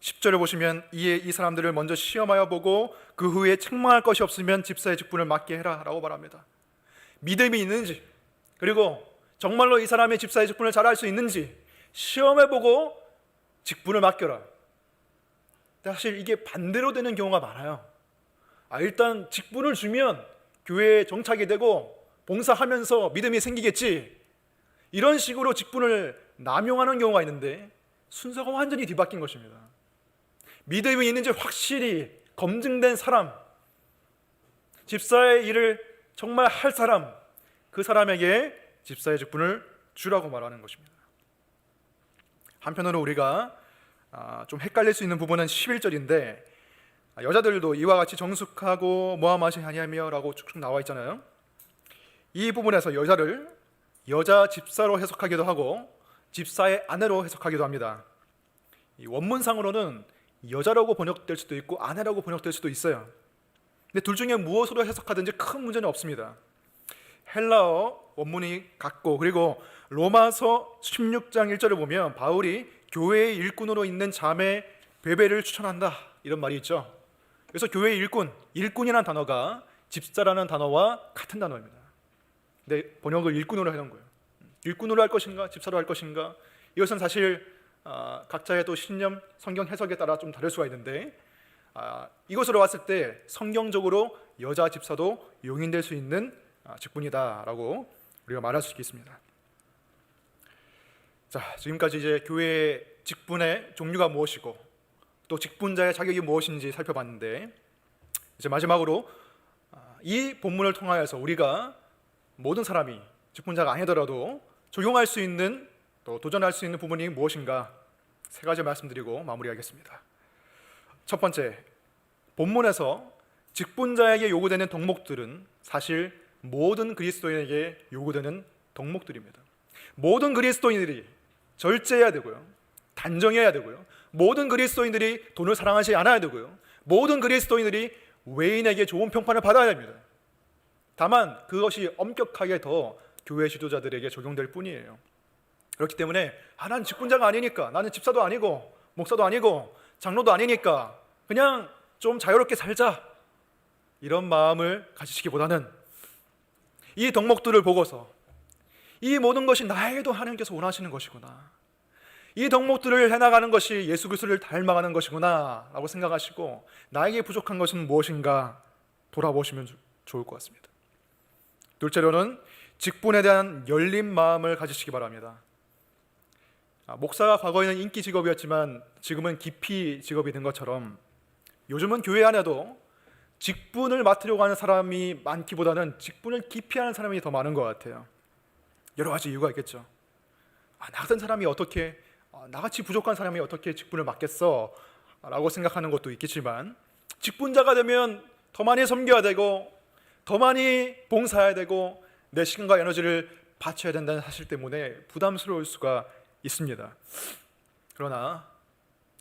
10절을 보시면 이에 이 사람들을 먼저 시험하여 보고 그 후에 책망할 것이 없으면 집사의 직분을 맡게 해라 라고 말합니다. 믿음이 있는지 그리고 정말로 이 사람이 집사의 직분을 잘할 수 있는지 시험해보고 직분을 맡겨라. 사실 이게 반대로 되는 경우가 많아요. 일단 직분을 주면 교회에 정착이 되고 봉사하면서 믿음이 생기겠지, 이런 식으로 직분을 남용하는 경우가 있는데 순서가 완전히 뒤바뀐 것입니다. 믿음이 있는지 확실히 검증된 사람, 집사의 일을 정말 할 사람, 그 사람에게 집사의 직분을 주라고 말하는 것입니다. 한편으로 우리가 좀 헷갈릴 수 있는 부분은 11절인데 여자들도 이와 같이 정숙하고 모함하지 아니하며 라고 쭉쭉 나와 있잖아요. 이 부분에서 여자를 여자 집사로 해석하기도 하고 집사의 아내로 해석하기도 합니다. 이 원문상으로는 여자라고 번역될 수도 있고 아내라고 번역될 수도 있어요. 근데 둘 중에 무엇으로 해석하든지 큰 문제는 없습니다. 헬라어 원문이 같고 그리고 로마서 16장 1절을 보면 바울이 교회의 일꾼으로 있는 자매 베베를 추천한다 이런 말이 있죠. 그래서 교회의 일꾼이라는 단어가 집사라는 단어와 같은 단어입니다. 근데 번역을 일꾼으로 해놓은 거예요. 일꾼으로 할 것인가 집사로 할 것인가, 이것은 사실 각자의 또 신념, 성경 해석에 따라 좀 다를 수가 있는데 이것으로 봤을 때 성경적으로 여자 집사도 용인될 수 있는 직분이다라고 우리가 말할 수 있겠습니다. 자, 지금까지 이제 교회의 직분의 종류가 무엇이고 또 직분자의 자격이 무엇인지 살펴봤는데 이제 마지막으로 이 본문을 통하여서 우리가 모든 사람이 직분자가 아니더라도 적용할 수 있는 또 도전할 수 있는 부분이 무엇인가 세 가지 말씀드리고 마무리하겠습니다. 첫 번째, 본문에서 직분자에게 요구되는 덕목들은 사실 모든 그리스도인에게 요구되는 덕목들입니다. 모든 그리스도인들이 절제해야 되고요, 단정해야 되고요, 모든 그리스도인들이 돈을 사랑하지 않아야 되고요. 모든 그리스도인들이 외인에게 좋은 평판을 받아야 됩니다. 다만 그것이 엄격하게 더 교회 지도자들에게 적용될 뿐이에요. 그렇기 때문에 난 직분자가 아니니까, 나는 집사도 아니고 목사도 아니고 장로도 아니니까 그냥 좀 자유롭게 살자, 이런 마음을 가지시기보다는 이 덕목들을 보고서 이 모든 것이 나에게도 하나님께서 원하시는 것이구나, 이 덕목들을 해나가는 것이 예수 그리스도를 닮아가는 것이구나 라고 생각하시고 나에게 부족한 것은 무엇인가 돌아보시면 좋을 것 같습니다. 둘째로는 직분에 대한 열린 마음을 가지시기 바랍니다. 목사가 과거에는 인기 직업이었지만 지금은 기피 직업이 된 것처럼 요즘은 교회 안에도 직분을 맡으려고 하는 사람이 많기보다는 직분을 기피하는 사람이 더 많은 것 같아요. 여러 가지 이유가 있겠죠. 나 같은 사람이 어떻게, 나같이 부족한 사람이 어떻게 직분을 맡겠어? 라고 생각하는 것도 있겠지만, 직분자가 되면 더 많이 섬겨야 되고 더 많이 봉사해야 되고 내 시간과 에너지를 바쳐야 된다는 사실 때문에 부담스러울 수가 있습니다. 그러나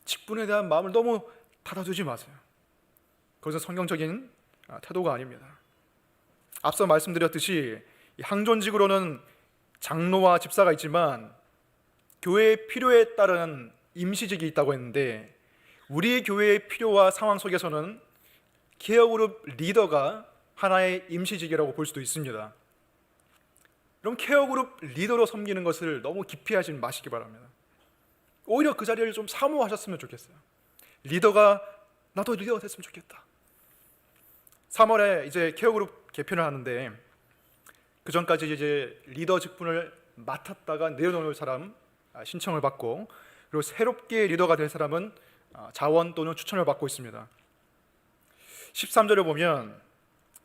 직분에 대한 마음을 너무 닫아두지 마세요. 그것은 성경적인 태도가 아닙니다. 앞서 말씀드렸듯이 항존직으로는 장로와 집사가 있지만 교회의 필요에 따른 임시직이 있다고 했는데, 우리 교회의 필요와 상황 속에서는 케어그룹 리더가 하나의 임시직이라고 볼 수도 있습니다. 그럼 케어그룹 리더로 섬기는 것을 너무 기피하지 마시기 바랍니다. 오히려 그 자리를 좀 사모하셨으면 좋겠어요. 리더가, 나도 리더가 됐으면 좋겠다. 3월에 이제 케어그룹 개편을 하는데, 그 전까지 이제 리더 직분을 맡았다가 내려놓을 사람 신청을 받고, 그리고 새롭게 리더가 될 사람은 자원 또는 추천을 받고 있습니다. 13절에 보면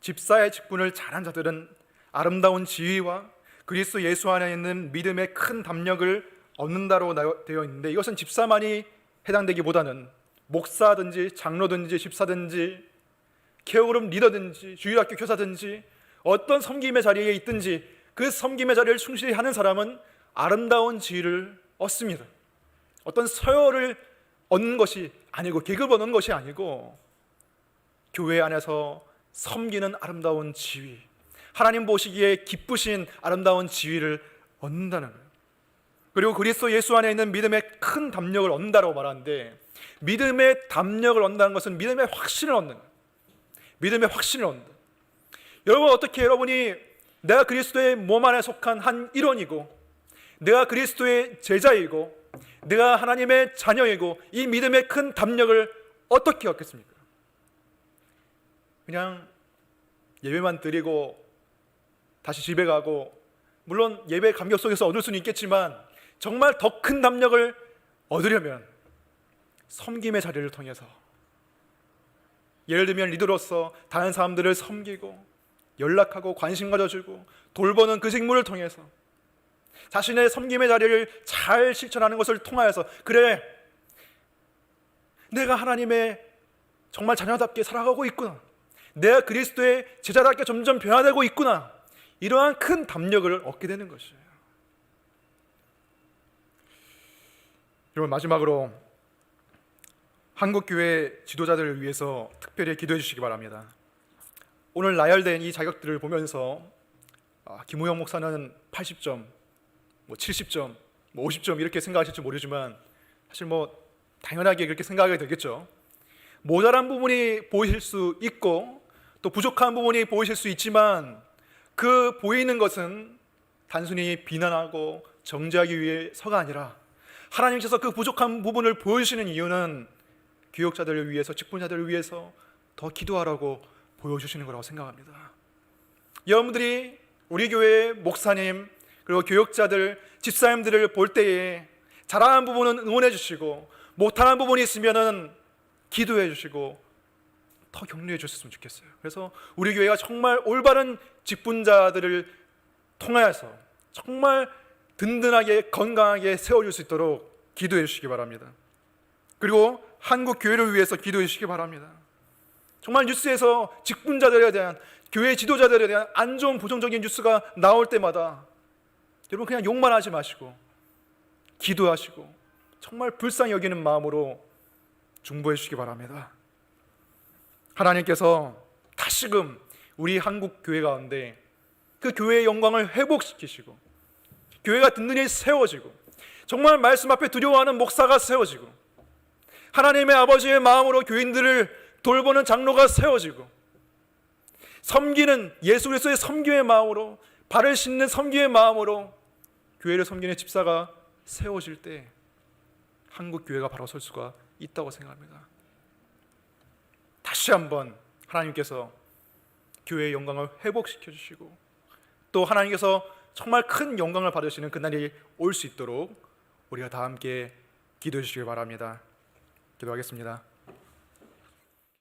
집사의 직분을 잘한 자들은 아름다운 지위와 그리스도 예수 안에 있는 믿음의 큰 담력을 얻는다로 되어 있는데, 이것은 집사만이 해당되기보다는 목사든지 장로든지 집사든지 케어그룹 리더든지 주일학교 교사든지 어떤 섬김의 자리에 있든지 그 섬김의 자리를 충실히 하는 사람은 아름다운 지위를 얻습니다. 어떤 서열을 얻는 것이 아니고 계급을 얻는 것이 아니고 교회 안에서 섬기는 아름다운 지위, 하나님 보시기에 기쁘신 아름다운 지위를 얻는다는 거예요. 그리고 그리스도 예수 안에 있는 믿음의 큰 담력을 얻는다고 말하는데, 믿음의 담력을 얻는다는 것은 믿음의 확신을 얻는 거예요. 믿음의 확신을 얻는다. 여러분, 어떻게 여러분이 내가 그리스도의 몸 안에 속한 한 일원이고 내가 그리스도의 제자이고 내가 하나님의 자녀이고 이 믿음의 큰 담력을 어떻게 얻겠습니까? 그냥 예배만 드리고 다시 집에 가고, 물론 예배 감격 속에서 얻을 수는 있겠지만 정말 더 큰 담력을 얻으려면 섬김의 자리를 통해서, 예를 들면 리더로서 다른 사람들을 섬기고 연락하고 관심 가져주고 돌보는 그 직무를 통해서 자신의 섬김의 자리를 잘 실천하는 것을 통하여서, 그래, 내가 하나님의 정말 자녀답게 살아가고 있구나, 내가 그리스도의 제자답게 점점 변화되고 있구나, 이러한 큰 담력을 얻게 되는 것이에요. 여러분, 마지막으로 한국교회 지도자들을 위해서 특별히 기도해 주시기 바랍니다. 오늘 나열된 이 자격들을 보면서 김우영 목사는 80점, 70점, 50점 이렇게 생각하실지 모르지만 사실 당연하게 그렇게 생각하게 되겠죠. 모자란 부분이 보이실 수 있고 또 부족한 부분이 보이실 수 있지만, 그 보이는 것은 단순히 비난하고 정죄하기 위해서가 아니라 하나님께서 그 부족한 부분을 보여주시는 이유는 교역자들을 위해서, 직분자들을 위해서 더 기도하라고 보여주시는 거라고 생각합니다. 여러분들이 우리 교회의 목사님 그리고 교역자들, 집사님들을 볼 때에 잘하는 부분은 응원해 주시고 못하는 부분이 있으면 기도해 주시고 더 격려해 주셨으면 좋겠어요. 그래서 우리 교회가 정말 올바른 직분자들을 통하여서 정말 든든하게 건강하게 세워줄 수 있도록 기도해 주시기 바랍니다. 그리고 한국 교회를 위해서 기도해 주시기 바랍니다. 정말 뉴스에서 직분자들에 대한, 교회 지도자들에 대한 안 좋은 부정적인 뉴스가 나올 때마다 여러분 그냥 욕만 하지 마시고 기도하시고 정말 불쌍히 여기는 마음으로 중보해 주시기 바랍니다. 하나님께서 다시금 우리 한국 교회 가운데 그 교회의 영광을 회복시키시고 교회가 든든히 세워지고 정말 말씀 앞에 두려워하는 목사가 세워지고 하나님의 아버지의 마음으로 교인들을 돌보는 장로가 세워지고 섬기는 예수 그리스도의 섬김의 마음으로 발을 씻는 섬김의 마음으로 교회를 섬기는 집사가 세워질 때 한국 교회가 바로 설 수가 있다고 생각합니다. 다시 한번 하나님께서 교회의 영광을 회복시켜 주시고 또 하나님께서 정말 큰 영광을 받으시는 그날이 올 수 있도록 우리가 다 함께 기도해 주시기 바랍니다. 기도하겠습니다.